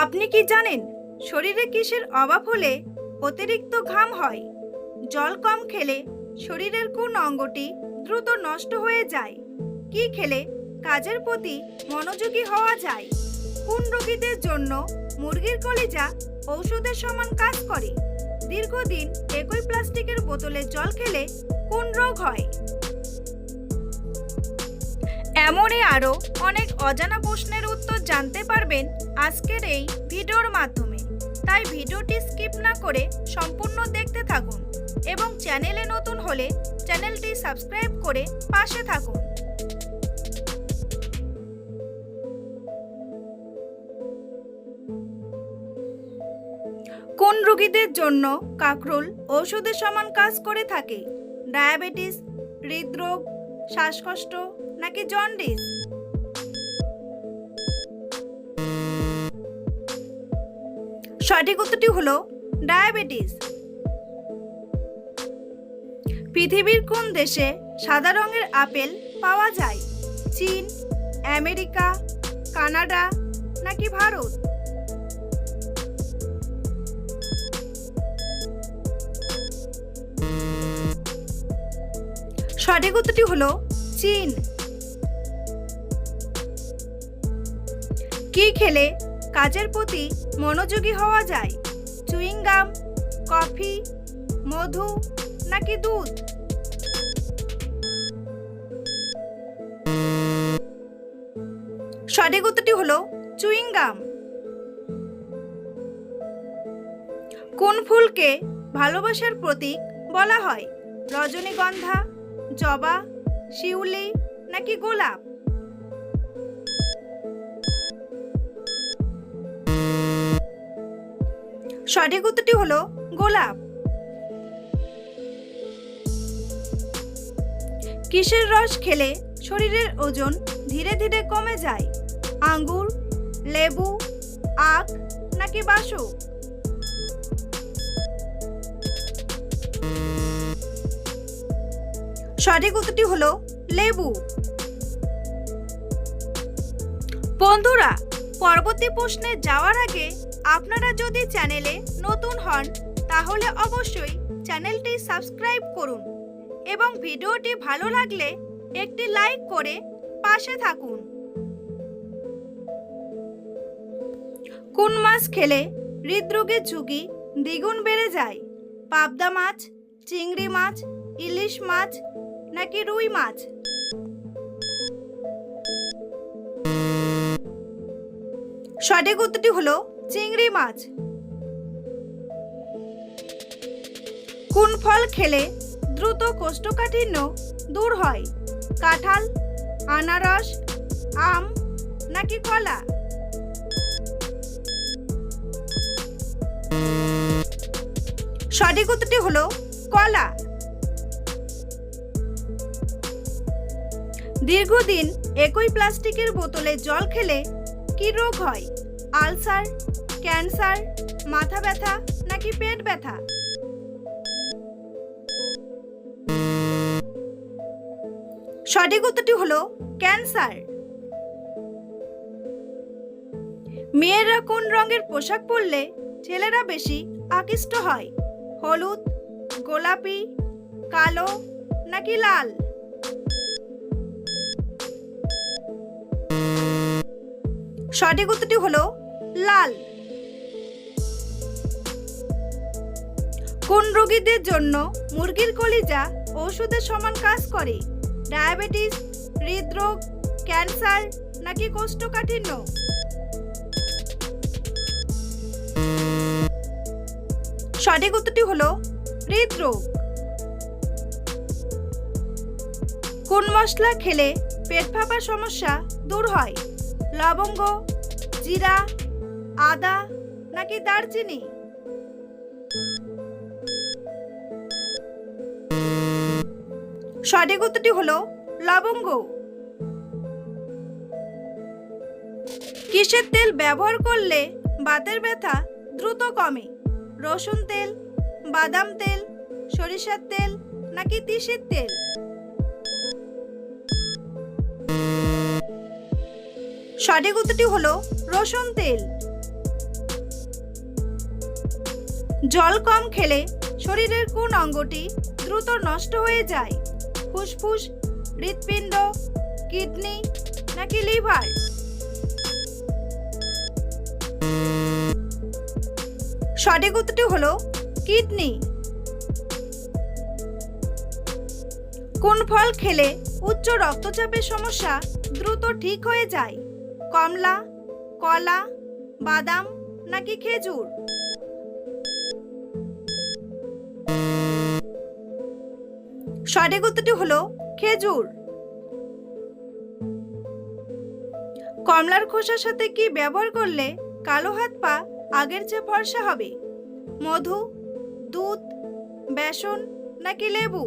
আপনি কি জানেন শরীরে কিসের অভাব হলে অতিরিক্ত ঘাম হয়? জল কম খেলে শরীরের কোন অঙ্গটি দ্রুত নষ্ট হয়ে যায়? কি খেলে কাজের প্রতি মনোযোগী হওয়া যায়? কোন রোগীদের জন্য মুরগির কলিজা ঔষধের সমান কাজ করে? দীর্ঘদিন একই প্লাস্টিকের বোতলে জল খেলে কোন রোগ হয়? এমনই আরও অনেক অজানা প্রশ্নের উত্তর জানতে পারবেন আজকের এই ভিডিওর মাধ্যমে। তাই ভিডিওটি স্কিপ না করে সম্পূর্ণ দেখতে থাকুন এবং চ্যানেলে নতুন হলে চ্যানেলটি সাবস্ক্রাইব করে পাশে থাকুন। কোন রোগীদের জন্য কাঁকরোল ঔষধের সমান কাজ করে থাকে? ডায়াবেটিস, হৃদরোগ, শ্বাসকষ্ট নাকি জন্ডিস? সঠিক উত্তরটি হলো ডায়াবেটিস। পৃথিবীর কোন দেশে সাদা রঙের আপেল পাওয়া যায়? চীন, আমেরিকা, কানাডা নাকি ভারত? সঠিক উত্তরটি হলো চীন। কি খেলে কাজের প্রতি মনোযোগী হওয়া যায়? চুইং গাম, কফি, মধু নাকি দুধ? সঠিক উত্তরটি হলো চুইং গাম। কোন ফুলকে ভালোবাসার প্রতীক বলা হয়? রজনীগন্ধা, জবা, শিউলি নাকি গোলাপ? সঠিক উত্তরটি হলো গোলাপ। কিসের রস খেলে শরীরের ওজন ধীরে ধীরে কমে যায়? আঙ্গুর, লেবু, আখ নাকি বাসক? সঠিক উত্তরটি হলো লেবু। বন্ধুরা, পরবর্তী প্রশ্নে যাওয়ার আগে আপনারা যদি চ্যানেলে নতুন হন তাহলে অবশ্যই চ্যানেলটি সাবস্ক্রাইব করুন এবং ভিডিওটি ভালো লাগলে একটি লাইক করে পাশে থাকুন। কোন মাছ খেলে হৃদরোগের ঝুঁকি দ্বিগুণ বেড়ে যায়? পাবদা মাছ, চিংড়ি মাছ, ইলিশ মাছ নাকি রুই মাছ? সঠিক উত্তরটি হলো চিংড়ি মাছ। কোন ফল খেলে দ্রুত কোষ্ঠকাঠিন্য দূর হয়? কাঁঠাল, আনারস, আম নাকি কলা? সঠিক উত্তরটি হলো কলা। দীর্ঘদিন একই প্লাস্টিকের বোতলে জল খেলে কি রোগ হয়? আলসার, ক্যান্সার, মাথা ব্যথা নাকি পেট ব্যথা? সঠিক উত্তরটি হলো ক্যান্সার। মেয়েরা কোন রঙের পোশাক পরলে ছেলেরা বেশি আকৃষ্ট হয়? হলুদ, গোলাপি, কালো নাকি লাল? সঠিক উত্তরটি হলো লাল। কোন রোগীদের জন্য মুরগির কলিজা ঔষধের সমান কাজ করে? ডায়াবেটিস, হৃদরোগ, ক্যান্সার নাকি কোষ্ঠকাঠিন্য? সঠিক উত্তরটি হলো হৃদরোগ। কোন মশলা খেলে পেট ফাঁপার সমস্যা দূর হয়? লবঙ্গ, জিরা, আদা নাকি দারচিনি? সঠিক উত্তরটি হলো লবঙ্গ। কিসের তেল ব্যবহার করলে বাতের ব্যথা দ্রুত কমে? রসুন তেল, বাদাম তেল, সরিষার তেল নাকি তিসির তেল? সঠিক উত্তরটি হলো রসুন তেল। জল কম খেলে শরীরের কোন অঙ্গটি দ্রুত নষ্ট হয়ে যায়? ফুসফুস, হৃৎপিণ্ড, কিডনি নাকি লিভার? সঠিক উত্তরটি হলো কিডনি। কোন ফল খেলে উচ্চ রক্তচাপের সমস্যা দ্রুত ঠিক হয়ে যায়? কমলা, কলা, বাদাম নাকি খেজুর? সঠিক উত্তরটি হলো খেজুর। কমলার খোসার সাথে কি ব্যবহার করলে কালো হাত পা আগের চেয়ে ফর্সা হবে? মধু, দুধ, বেসন নাকি লেবু?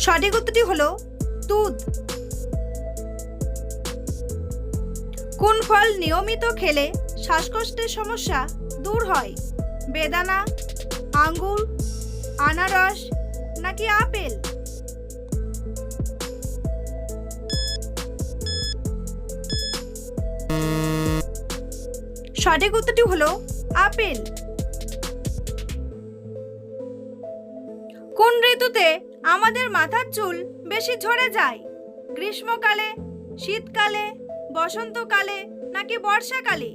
সঠিক উত্তরটি হলো দুধ। কোন ফল নিয়মিত খেলে শ্বাসকষ্টের সমস্যা দূর হয়? বেদানা, আঙ্গুর, আনারস নাকি আপেল? সঠিক উত্তরটি হলো আপেল। কোন ঋতুতে আমাদের মাথার চুল বেশি ঝরে যায়? গ্রীষ্মকালে, শীতকালে, বসন্তকালে নাকি বর্ষাকালে?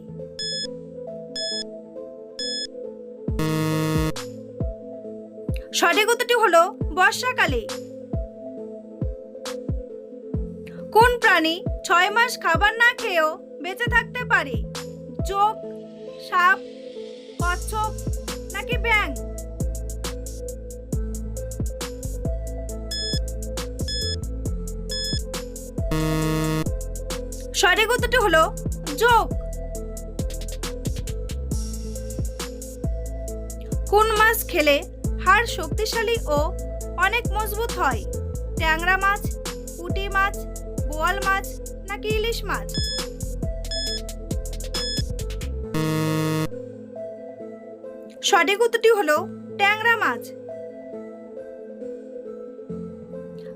সঠিক উত্তরটি হলো বর্ষাকালে। কোন প্রাণী 6 মাস খাবার না খেয়েও বেঁচে থাকতে পারে? জোঁক, সাপ, কচ্ছপ নাকি ব্যাঙ? সঠিক উত্তরটি হলো জোঁক। কোন মাছ খেলে হাড় শক্তিশালী ও অনেক মজবুত হয়? ট্যাংরা মাছ, পুঁটি মাছ, বোয়াল মাছ নাকি ইলিশ মাছ? সঠিক উত্তরটি হলো ট্যাংরা মাছ।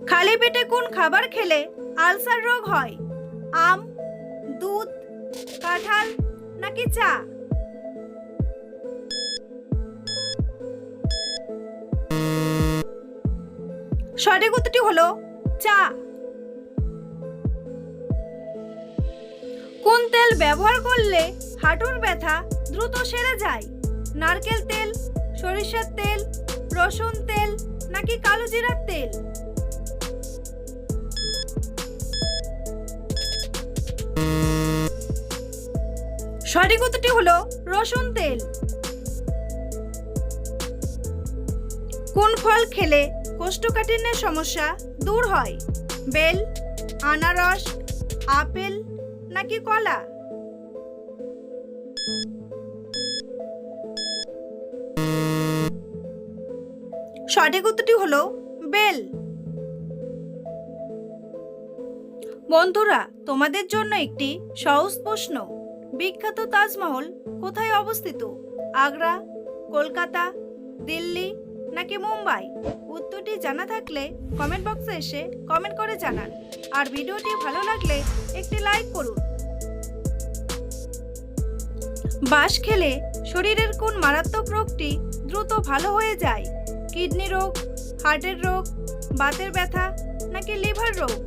খালি পেটে কোন খাবার খেলে আলসার রোগ হয়? আম, দুধ, কাঁঠাল নাকি চা? সঠিক উত্তরটি হলো চা। কোন তেল ব্যবহার করলে হাঁটুর ব্যথা দ্রুত সেরে যায়? নারকেল তেল, সরিষার তেল, রসুন তেল নাকি কালো জিরার তেল? সঠিক উত্তরটি হলো রসুন তেল। কোন ফল খেলে কোষ্ঠকাঠিন্যের সমস্যা দূর হয়? বেল, আনারস, আপেল নাকি কলা? সঠিক উত্তরটি হলো বেল। বন্ধুরা, তোমাদের জন্য একটি সহজ প্রশ্ন। বিখ্যাত তাজমহল কোথায় অবস্থিত? আগ্রা, কলকাতা, দিল্লি নাকি মুম্বাই? উত্তরটি জানা থাকলে কমেন্ট বক্সে এসে কমেন্ট করে জানান। আর ভিডিওটি ভালো লাগলে একটি লাইক করুন। বাঁশ খেলে শরীরের কোন মারাত্মক রোগটি দ্রুত ভালো হয়ে যায়? কিডনি রোগ, হার্টের রোগ, বাতের ব্যথা নাকি লিভার রোগ?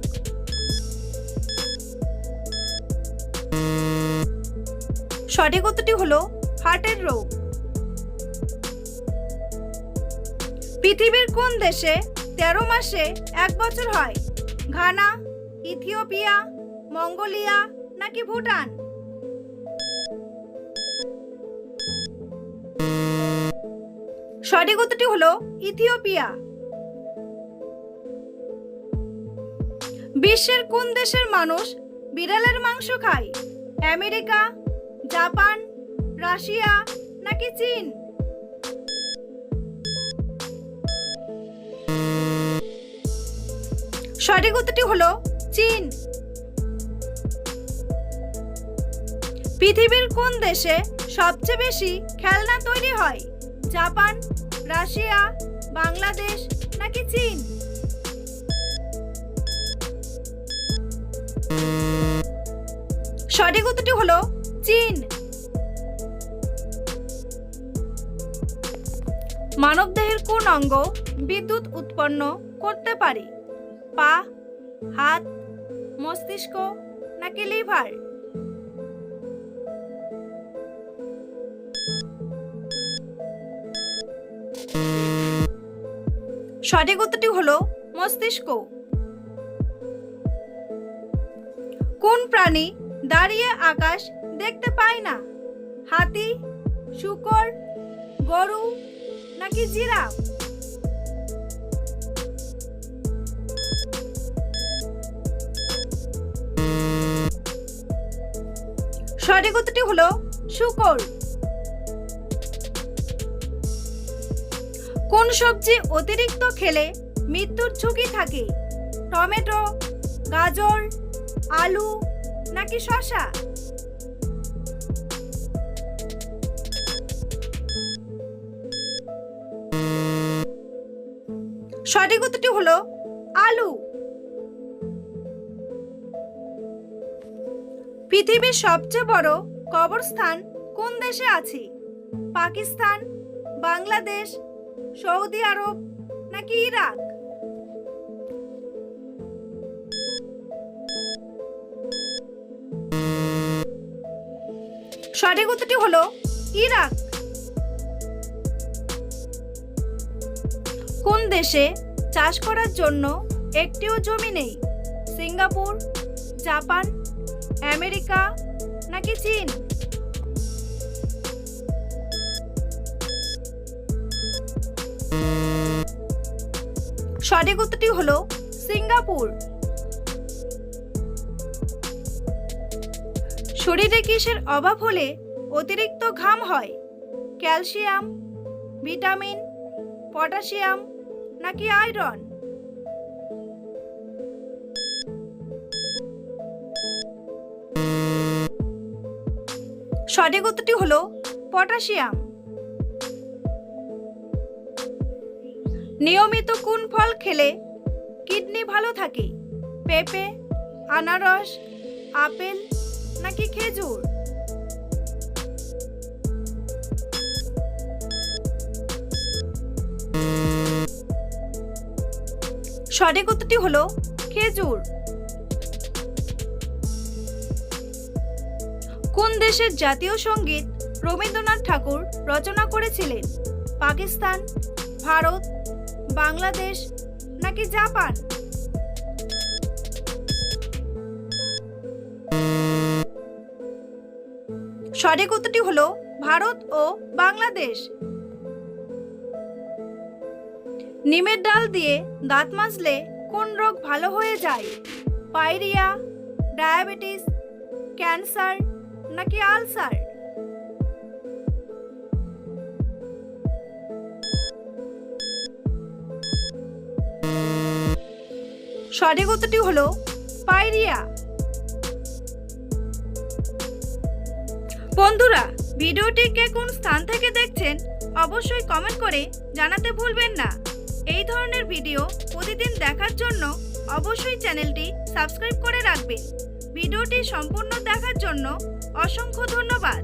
সঠিক উত্তরটি হলো হার্টের রোগ। পৃথিবীর কোন দেশে 13 মাসে 1 বছর হয়? ঘানা, ইথিওপিয়া, মঙ্গোলিয়া নাকি ভুটান? সঠিক উত্তরটি হলো ইথিওপিয়া। বিশ্বের কোন দেশের মানুষ বিড়ালের মাংস খায়? আমেরিকা, জাপান, রাশিয়া নাকি চীন? সঠিক উত্তরটি হলো চীন। পৃথিবীর কোন দেশে সবচেয়ে বেশি খেলনা তৈরি হয়? জাপান, রাশিয়া, বাংলাদেশ নাকি চীন? সঠিক উত্তরটি হলো চীন। মানবদেহের কোন অঙ্গ বিদ্যুৎ উৎপন্ন করতে পারে? পা, হাত, মস্তিষ্ক নাকি লিভার? সঠিক উত্তরটি হলো মস্তিষ্ক। কোন প্রাণী দাঁড়িয়ে আকাশ দেখতে পায় না? হাতি, শূকর, গরু নাকি জিরাফ? সঠিক উত্তরটি হলো শূকর। কোন সবজি অতিরিক্ত খেলে মৃত্যুর ঝুঁকি থাকে? টমেটো, গাজর, আলু নাকি শসা? সঠিক উত্তরটি হলো আলু। পৃথিবীর সবচেয়ে বড় কবরস্থান কোন দেশে আছে? পাকিস্তান, বাংলাদেশ, সৌদি আরব নাকি ইরাক? সঠিক উত্তরটি হলো ইরাক। কোন দেশে চাষ করার জন্য একটিও জমি নেই? সিঙ্গাপুর, জাপান, আমেরিকা নাকি চীন? সঠিক উত্তরটি হলো সিঙ্গাপুর। শরীরে কিসের অভাব হলে অতিরিক্ত ঘাম হয়? ক্যালসিয়াম, ভিটামিন, পটাশিয়াম নাকি আয়রন? সঠিক উত্তরটি হলো পটাশিয়াম। নিয়মিত কোন ফল খেলে কিডনি ভালো থাকে? পেঁপে, আনারস, আপেল নাকি খেজুর? সঠিক উত্তরটি হলো খেজুর। কোন দেশের জাতীয় সঙ্গীত রবীন্দ্রনাথ ঠাকুর রচনা করেছিলেন? পাকিস্তান, ভারত, বাংলাদেশ নাকি জাপান? সঠিক উত্তরটি হলো ভারত ও বাংলাদেশ। নিমের ডাল দিয়ে দাঁত মাজলে কোন রোগ ভালো হয়ে যায়? পায়রিয়া, ডায়াবেটিস, ক্যান্সার নাকি আলসার? সঠিক উত্তরটি হলো পায়রিয়া। বন্ধুরা, ভিডিওটি কে কোন স্থান থেকে দেখছেন অবশ্যই কমেন্ট করে জানাতে ভুলবেন না। এই ধরনের ভিডিও প্রতিদিন দেখার জন্য অবশ্যই চ্যানেলটি সাবস্ক্রাইব করে রাখবেন। ভিডিওটি সম্পূর্ণ দেখার জন্য অসংখ্য ধন্যবাদ।